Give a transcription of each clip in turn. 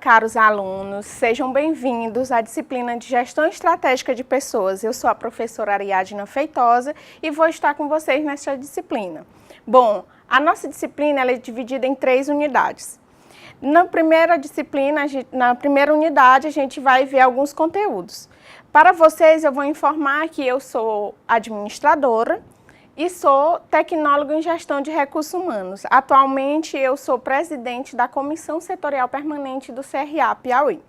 caros alunos, sejam bem-vindos à disciplina de Gestão Estratégica de Pessoas. Eu sou a professora Ariadna Feitosa e vou estar com vocês nesta disciplina. Bom, a nossa disciplina ela é dividida em 3 unidades. Na primeira disciplina, na primeira unidade, a gente vai ver alguns conteúdos. Para vocês, eu vou informar que eu sou administradora e sou tecnóloga em gestão de recursos humanos. Atualmente, eu sou presidente da Comissão Setorial Permanente do CRA Piauí.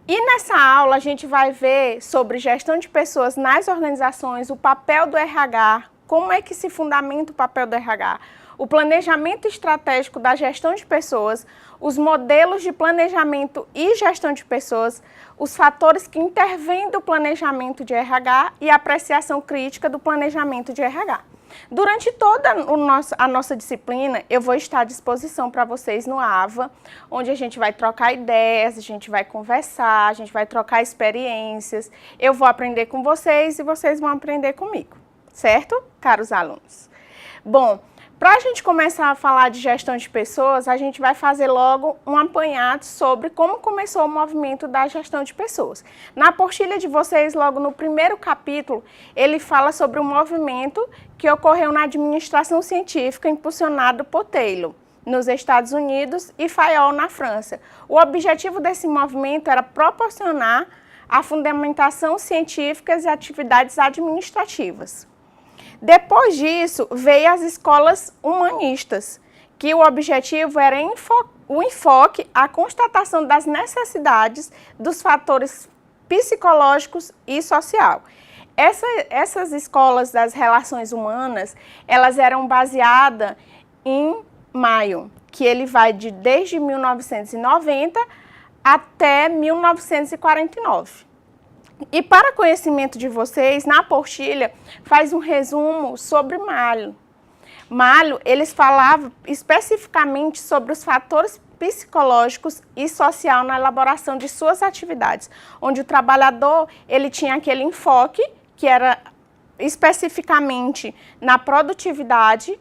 E nessa aula, a gente vai ver sobre gestão de pessoas nas organizações, o papel do RH, como é que se fundamenta o papel do RH, o planejamento estratégico da gestão de pessoas, os modelos de planejamento e gestão de pessoas, os fatores que intervêm do planejamento de RH e a apreciação crítica do planejamento de RH. Durante toda a nossa disciplina, eu vou estar à disposição para vocês no AVA, onde a gente vai trocar ideias, a gente vai conversar, a gente vai trocar experiências. Eu vou aprender com vocês e vocês vão aprender comigo, certo, caros alunos? Bom, para a gente começar a falar de gestão de pessoas, a gente vai fazer logo um apanhado sobre como começou o movimento da gestão de pessoas. Na apostila de vocês, logo no primeiro capítulo, ele fala sobre o movimento que ocorreu na administração científica impulsionado por Taylor, nos Estados Unidos, e Fayol, na França. O objetivo desse movimento era proporcionar a fundamentação científica e atividades administrativas. Depois disso, veio as escolas humanistas, que o objetivo era o enfoque, a constatação das necessidades dos fatores psicológicos e social. Essas escolas das relações humanas, elas eram baseadas em Mayo, que ele vai desde 1990 até 1949. E para conhecimento de vocês, na apostila faz um resumo sobre Malho. Malho, eles falavam especificamente sobre os fatores psicológicos e social na elaboração de suas atividades, onde o trabalhador ele tinha aquele enfoque que era especificamente na produtividade,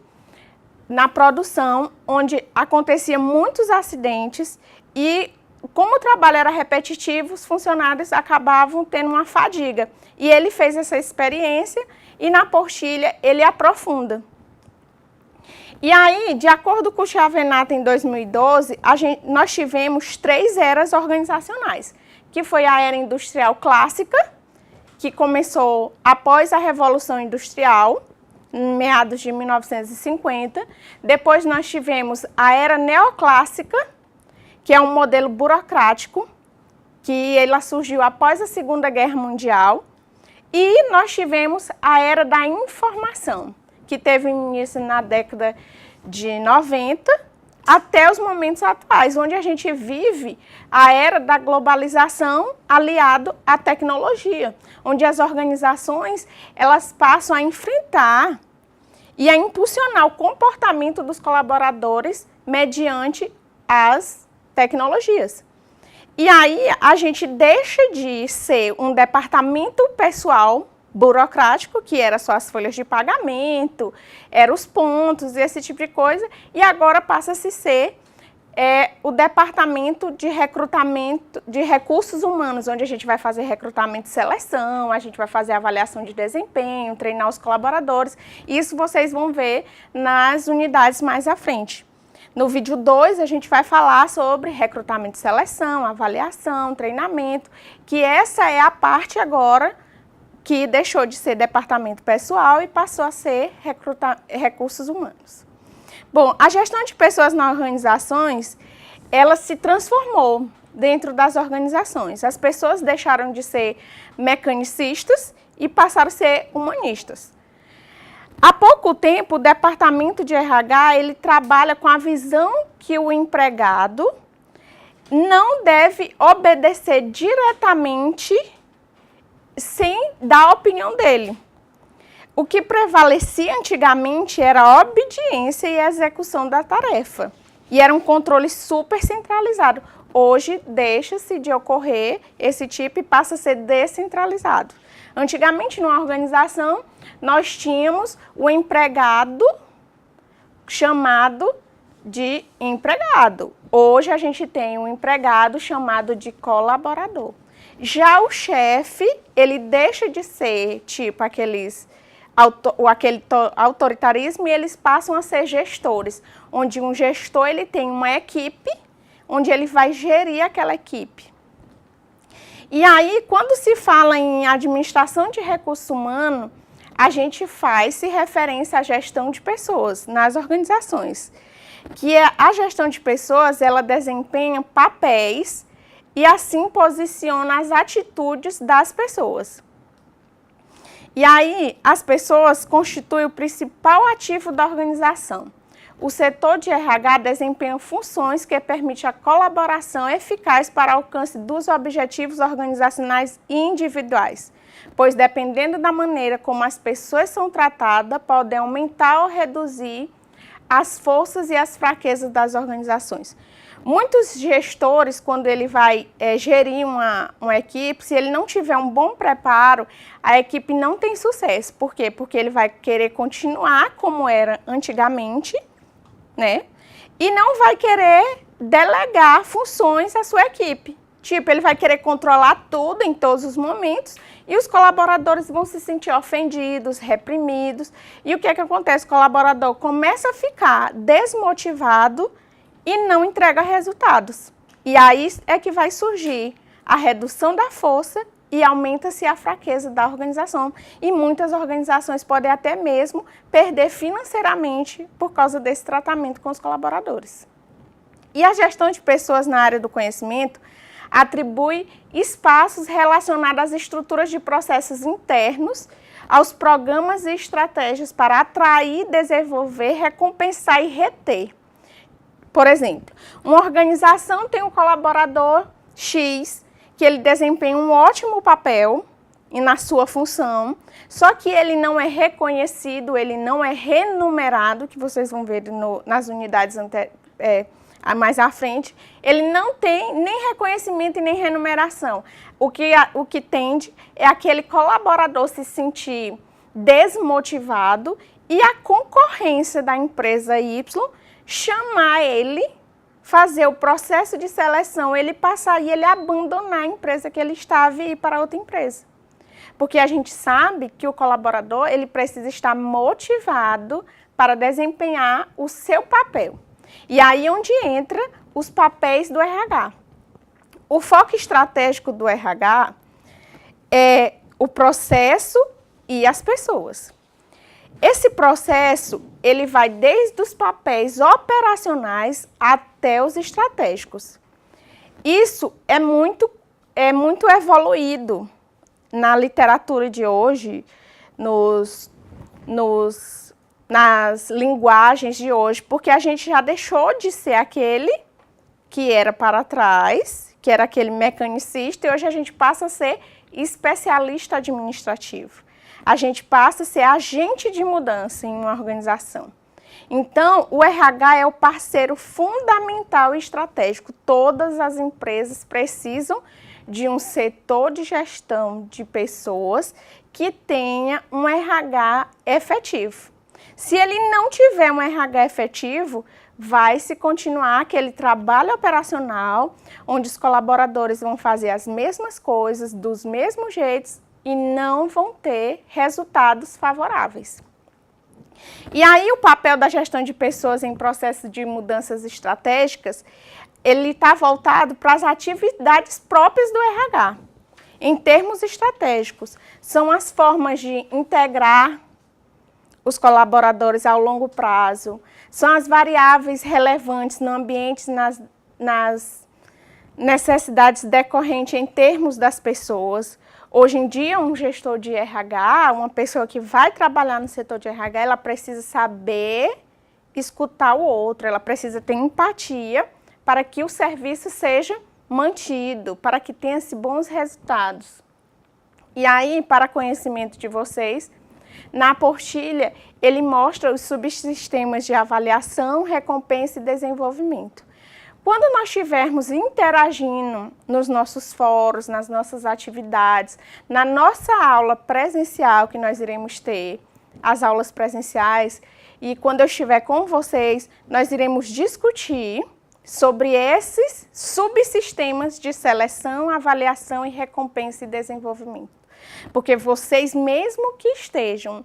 na produção, onde acontecia muitos acidentes e como o trabalho era repetitivo, os funcionários acabavam tendo uma fadiga. E ele fez essa experiência e na apostila ele aprofunda. E aí, de acordo com o Chavenata, em 2012, nós tivemos 3 eras organizacionais, que foi a era industrial clássica, que começou após a Revolução Industrial, em meados de 1950. Depois nós tivemos a era neoclássica, que é um modelo burocrático, que ela surgiu após a Segunda Guerra Mundial. E nós tivemos a era da informação, que teve início na década de 90 até os momentos atuais, onde a gente vive a era da globalização aliado à tecnologia, onde as organizações elas passam a enfrentar e a impulsionar o comportamento dos colaboradores mediante as tecnologias. E aí a gente deixa de ser um departamento pessoal burocrático, que era só as folhas de pagamento, eram os pontos, esse tipo de coisa, e agora passa a se ser o departamento de recrutamento de recursos humanos, onde a gente vai fazer recrutamento e seleção, a gente vai fazer avaliação de desempenho, treinar os colaboradores. Isso vocês vão ver nas unidades mais à frente. No vídeo 2, a gente vai falar sobre recrutamento e seleção, avaliação, treinamento, que essa é a parte agora que deixou de ser departamento pessoal e passou a ser recursos humanos. Bom, a gestão de pessoas nas organizações, ela se transformou dentro das organizações. As pessoas deixaram de ser mecanicistas e passaram a ser humanistas. Há pouco tempo, o departamento de RH, ele trabalha com a visão que o empregado não deve obedecer diretamente sem dar a opinião dele. O que prevalecia antigamente era a obediência e a execução da tarefa. E era um controle super centralizado. Hoje, deixa-se de ocorrer esse tipo e passa a ser descentralizado. Antigamente, numa organização, nós tínhamos o empregado chamado de empregado. Hoje a gente tem um empregado chamado de colaborador. Já o chefe, ele deixa de ser tipo aquele autoritarismo e eles passam a ser gestores, onde um gestor ele tem uma equipe, onde ele vai gerir aquela equipe. E aí, quando se fala em administração de recursos humanos, a gente faz-se referência à gestão de pessoas nas organizações. Que a gestão de pessoas, ela desempenha papéis e assim posiciona as atitudes das pessoas. E aí, as pessoas constituem o principal ativo da organização. O setor de RH desempenha funções que permitem a colaboração eficaz para o alcance dos objetivos organizacionais e individuais, pois dependendo da maneira como as pessoas são tratadas, podem aumentar ou reduzir as forças e as fraquezas das organizações. Muitos gestores, quando ele vai gerir uma equipe, se ele não tiver um bom preparo, a equipe não tem sucesso. Por quê? Porque ele vai querer continuar como era antigamente, né? E não vai querer delegar funções à sua equipe. Tipo, ele vai querer controlar tudo em todos os momentos e os colaboradores vão se sentir ofendidos, reprimidos. E o que é que acontece? O colaborador começa a ficar desmotivado e não entrega resultados. E aí é que vai surgir a redução da força e aumenta-se a fraqueza da organização. E muitas organizações podem até mesmo perder financeiramente por causa desse tratamento com os colaboradores. E a gestão de pessoas na área do conhecimento atribui espaços relacionados às estruturas de processos internos, aos programas e estratégias para atrair, desenvolver, recompensar e reter. Por exemplo, uma organização tem um colaborador X, que ele desempenha um ótimo papel na sua função, só que ele não é reconhecido, ele não é remunerado, que vocês vão ver nas unidades mais à frente, ele não tem nem reconhecimento e nem remuneração. O que tende é aquele colaborador se sentir desmotivado e a concorrência da empresa Y chamar ele, fazer o processo de seleção, ele passar e ele abandonar a empresa que ele estava e ir para outra empresa. Porque a gente sabe que o colaborador, ele precisa estar motivado para desempenhar o seu papel. E aí é onde entra os papéis do RH. O foco estratégico do RH é o processo e as pessoas. Esse processo, ele vai desde os papéis operacionais até os estratégicos. Isso é muito evoluído na literatura de hoje, nas linguagens de hoje, porque a gente já deixou de ser aquele que era para trás, que era aquele mecanicista, e hoje a gente passa a ser especialista administrativo. A gente passa a ser agente de mudança em uma organização. Então, o RH é o parceiro fundamental e estratégico. Todas as empresas precisam de um setor de gestão de pessoas que tenha um RH efetivo. Se ele não tiver um RH efetivo, vai se continuar aquele trabalho operacional, onde os colaboradores vão fazer as mesmas coisas, dos mesmos jeitos, e não vão ter resultados favoráveis. E aí o papel da gestão de pessoas em processo de mudanças estratégicas, ele está voltado para as atividades próprias do RH. Em termos estratégicos, são as formas de integrar os colaboradores ao longo prazo, são as variáveis relevantes no ambiente, nas necessidades decorrentes em termos das pessoas. Hoje em dia, um gestor de RH, uma pessoa que vai trabalhar no setor de RH, ela precisa saber escutar o outro, ela precisa ter empatia para que o serviço seja mantido, para que tenha-se bons resultados. E aí, para conhecimento de vocês, na apostila, ele mostra os subsistemas de avaliação, recompensa e desenvolvimento. Quando nós estivermos interagindo nos nossos fóruns, nas nossas atividades, na nossa aula presencial que nós iremos ter as aulas presenciais e quando eu estiver com vocês, nós iremos discutir sobre esses subsistemas de seleção, avaliação e recompensa e desenvolvimento. Porque vocês, mesmo que estejam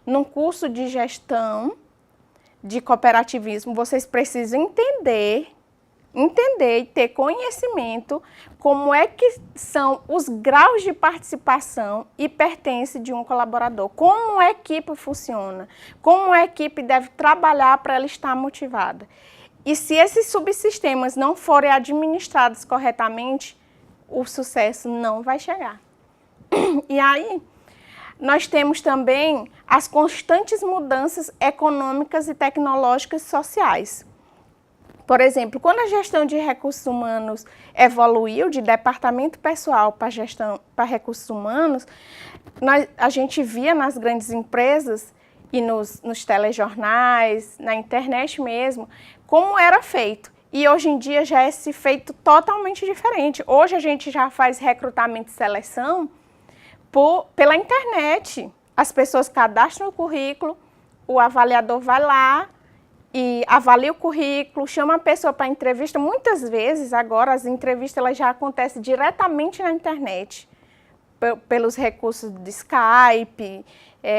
num curso de gestão, de cooperativismo, vocês precisam entender e ter conhecimento como é que são os graus de participação e pertence de um colaborador, como a equipe funciona, como a equipe deve trabalhar para ela estar motivada. E se esses subsistemas não forem administrados corretamente, o sucesso não vai chegar. E aí, nós temos também as constantes mudanças econômicas e tecnológicas sociais. Por exemplo, quando a gestão de recursos humanos evoluiu de departamento pessoal para recursos humanos, a gente via nas grandes empresas e nos telejornais, na internet mesmo, como era feito. E hoje em dia já é esse feito totalmente diferente. Hoje a gente já faz recrutamento e seleção pela internet. As pessoas cadastram o currículo, o avaliador vai lá e avalia o currículo, chama a pessoa para entrevista. Muitas vezes, agora, as entrevistas elas já acontecem diretamente na internet, pelos recursos de Skype,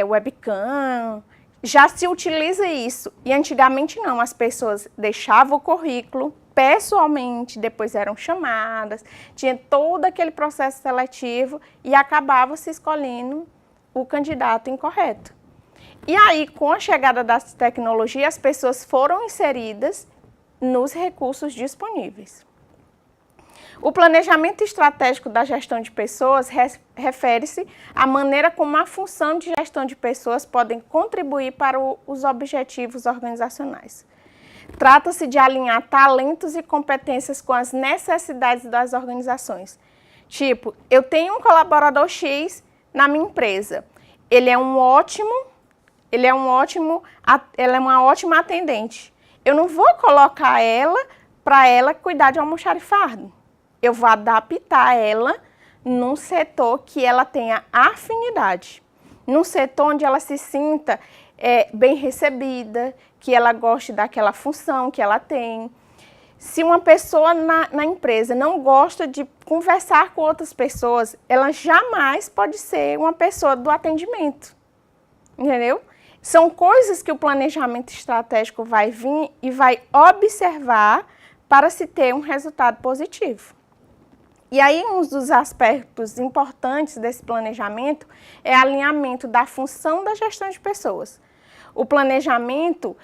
webcam. Já se utiliza isso. E antigamente não, as pessoas deixavam o currículo pessoalmente, depois eram chamadas, tinha todo aquele processo seletivo e acabava se escolhendo o candidato incorreto. E aí, com a chegada das tecnologias, as pessoas foram inseridas nos recursos disponíveis. O planejamento estratégico da gestão de pessoas refere-se à maneira como a função de gestão de pessoas podem contribuir para os objetivos organizacionais. Trata-se de alinhar talentos e competências com as necessidades das organizações. Tipo, eu tenho um colaborador X na minha empresa. Ela é uma ótima atendente. Eu não vou colocar ela para ela cuidar de almoxarifado. Eu vou adaptar ela num setor que ela tenha afinidade, num setor onde ela se sinta bem recebida, que ela goste daquela função que ela tem. Se uma pessoa na empresa não gosta de conversar com outras pessoas, ela jamais pode ser uma pessoa do atendimento, entendeu? São coisas que o planejamento estratégico vai vir e vai observar para se ter um resultado positivo. E aí, um dos aspectos importantes desse planejamento é o alinhamento da função da gestão de pessoas. O planejamento,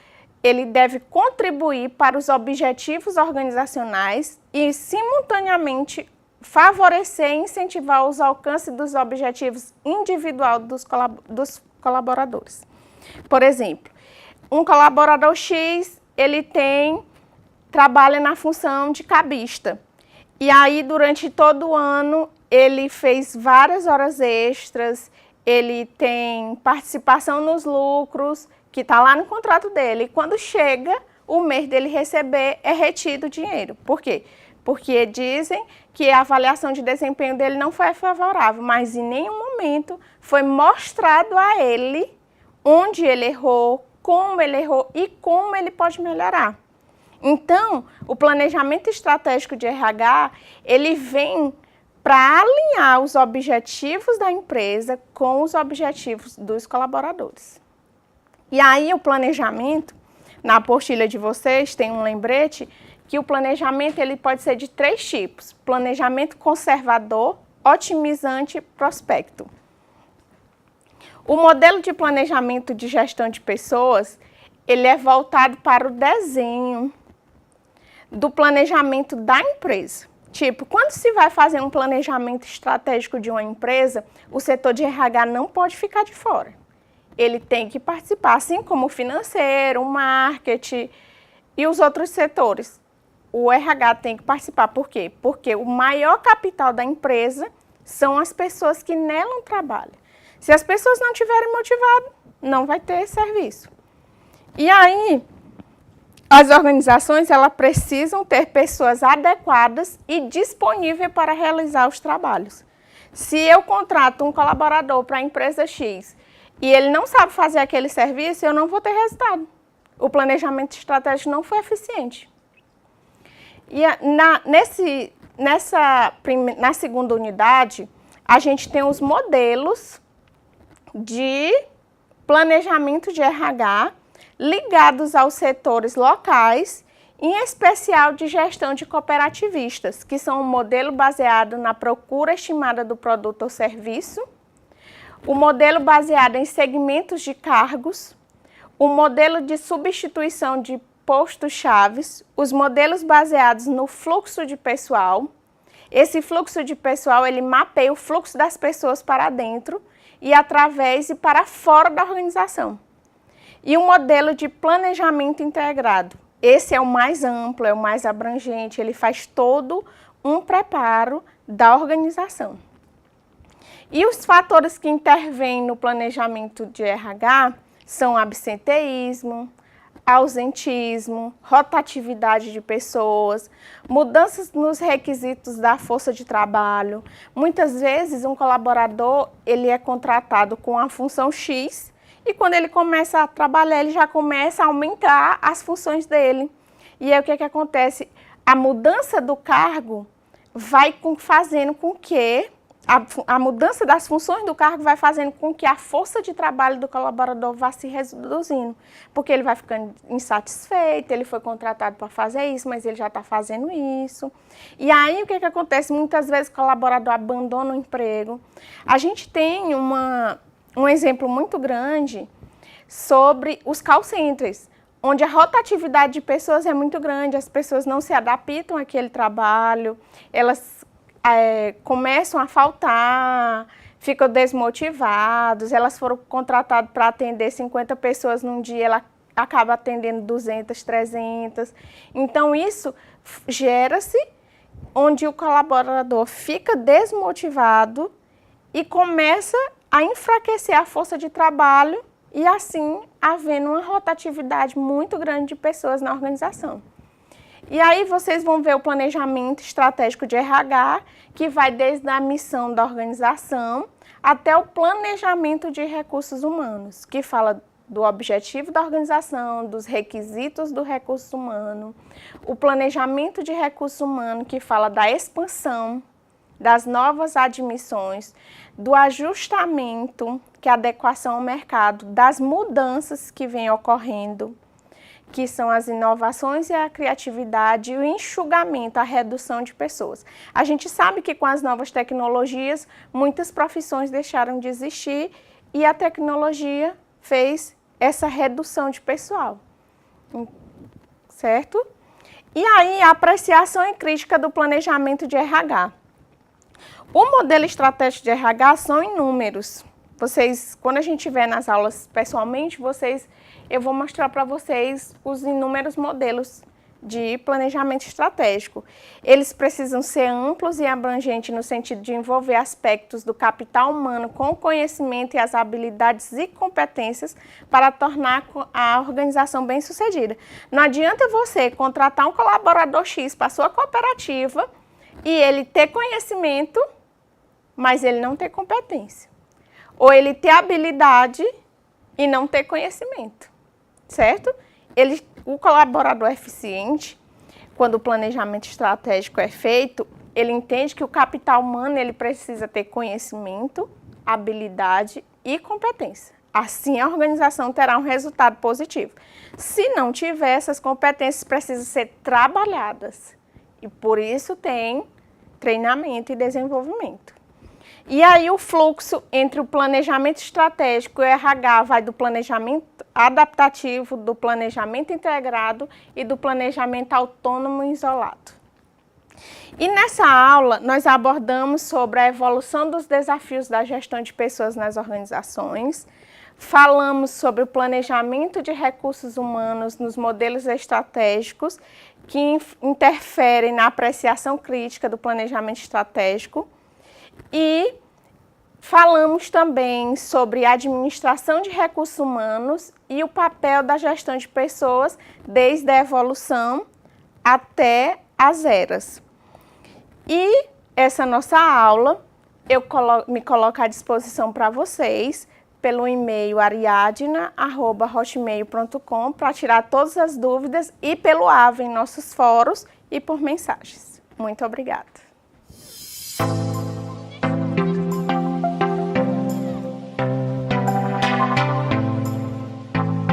ele deve contribuir para os objetivos organizacionais e, simultaneamente, favorecer e incentivar os alcances dos objetivos individuais dos colaboradores. Por exemplo, um colaborador X, ele trabalha na função de cabista. E aí, durante todo o ano, ele fez várias horas extras, ele tem participação nos lucros, que está lá no contrato dele. E quando chega o mês dele receber, é retido o dinheiro. Por quê? Porque dizem que a avaliação de desempenho dele não foi favorável, mas em nenhum momento foi mostrado a ele onde ele errou, como ele errou e como ele pode melhorar. Então, o planejamento estratégico de RH, ele vem para alinhar os objetivos da empresa com os objetivos dos colaboradores. E aí, o planejamento, na apostila de vocês, tem um lembrete que o planejamento ele pode ser de 3 tipos: planejamento conservador, otimizante e prospecto. O modelo de planejamento de gestão de pessoas, ele é voltado para o desenho do planejamento da empresa. Tipo, quando se vai fazer um planejamento estratégico de uma empresa, o setor de RH não pode ficar de fora. Ele tem que participar, assim como o financeiro, o marketing e os outros setores. O RH tem que participar. Por quê? Porque o maior capital da empresa são as pessoas que nela trabalham. Se as pessoas não estiverem motivadas, não vai ter serviço. E aí, as organizações elas precisam ter pessoas adequadas e disponíveis para realizar os trabalhos. Se eu contrato um colaborador para a empresa X e ele não sabe fazer aquele serviço, eu não vou ter resultado. O planejamento estratégico não foi eficiente. E na segunda unidade, a gente tem os modelos de planejamento de RH ligados aos setores locais, em especial de gestão de cooperativistas, que são um modelo baseado na procura estimada do produto ou serviço, o modelo baseado em segmentos de cargos, o modelo de substituição de postos-chaves, os modelos baseados no fluxo de pessoal. Esse fluxo de pessoal, ele mapeia o fluxo das pessoas para dentro e através e para fora da organização. E o modelo de planejamento integrado. Esse é o mais amplo, é o mais abrangente, ele faz todo um preparo da organização. E os fatores que intervêm no planejamento de RH são absenteísmo, ausentismo, rotatividade de pessoas, mudanças nos requisitos da força de trabalho. Muitas vezes um colaborador ele é contratado com a função X e quando ele começa a trabalhar ele já começa a aumentar as funções dele. E aí o que acontece? A mudança do cargo vai fazendo com que a mudança das funções do cargo vai fazendo com que a força de trabalho do colaborador vá se reduzindo, porque ele vai ficando insatisfeito, ele foi contratado para fazer isso, mas ele já está fazendo isso. E aí o que acontece? Muitas vezes o colaborador abandona o emprego. A gente tem um exemplo muito grande sobre os call centers, onde a rotatividade de pessoas é muito grande, as pessoas não se adaptam àquele trabalho, elas começam a faltar, ficam desmotivados, elas foram contratadas para atender 50 pessoas num dia, ela acaba atendendo 200, 300. Então, isso gera-se onde o colaborador fica desmotivado e começa a enfraquecer a força de trabalho e, assim, havendo uma rotatividade muito grande de pessoas na organização. E aí vocês vão ver o planejamento estratégico de RH, que vai desde a missão da organização até o planejamento de recursos humanos, que fala do objetivo da organização, dos requisitos do recurso humano, o planejamento de recurso humano, que fala da expansão, das novas admissões, do ajustamento, que é a adequação ao mercado, das mudanças que vêm ocorrendo, que são as inovações e a criatividade e o enxugamento, a redução de pessoas. A gente sabe que com as novas tecnologias, muitas profissões deixaram de existir e a tecnologia fez essa redução de pessoal, certo? E aí, a apreciação e crítica do planejamento de RH. O modelo estratégico de RH são inúmeros. Vocês, quando a gente estiver nas aulas pessoalmente, eu vou mostrar para vocês os inúmeros modelos de planejamento estratégico. Eles precisam ser amplos e abrangentes no sentido de envolver aspectos do capital humano com o conhecimento e as habilidades e competências para tornar a organização bem-sucedida. Não adianta você contratar um colaborador X para a sua cooperativa e ele ter conhecimento, mas ele não ter competência. Ou ele ter habilidade e não ter conhecimento. Certo? O colaborador eficiente, quando o planejamento estratégico é feito, ele entende que o capital humano ele precisa ter conhecimento, habilidade e competência. Assim, a organização terá um resultado positivo. Se não tiver, essas competências precisam ser trabalhadas. E por isso tem treinamento e desenvolvimento. E aí o fluxo entre o planejamento estratégico e o RH vai do planejamento adaptativo, do planejamento integrado e do planejamento autônomo e isolado. E nessa aula nós abordamos sobre a evolução dos desafios da gestão de pessoas nas organizações, falamos sobre o planejamento de recursos humanos nos modelos estratégicos que interferem na apreciação crítica do planejamento estratégico. E falamos também sobre a administração de recursos humanos e o papel da gestão de pessoas desde a evolução até as eras. E essa nossa aula, eu me coloco à disposição para vocês, pelo e-mail ariadna@hotmail.com para tirar todas as dúvidas e pelo AVA em nossos fóruns e por mensagens. Muito obrigada.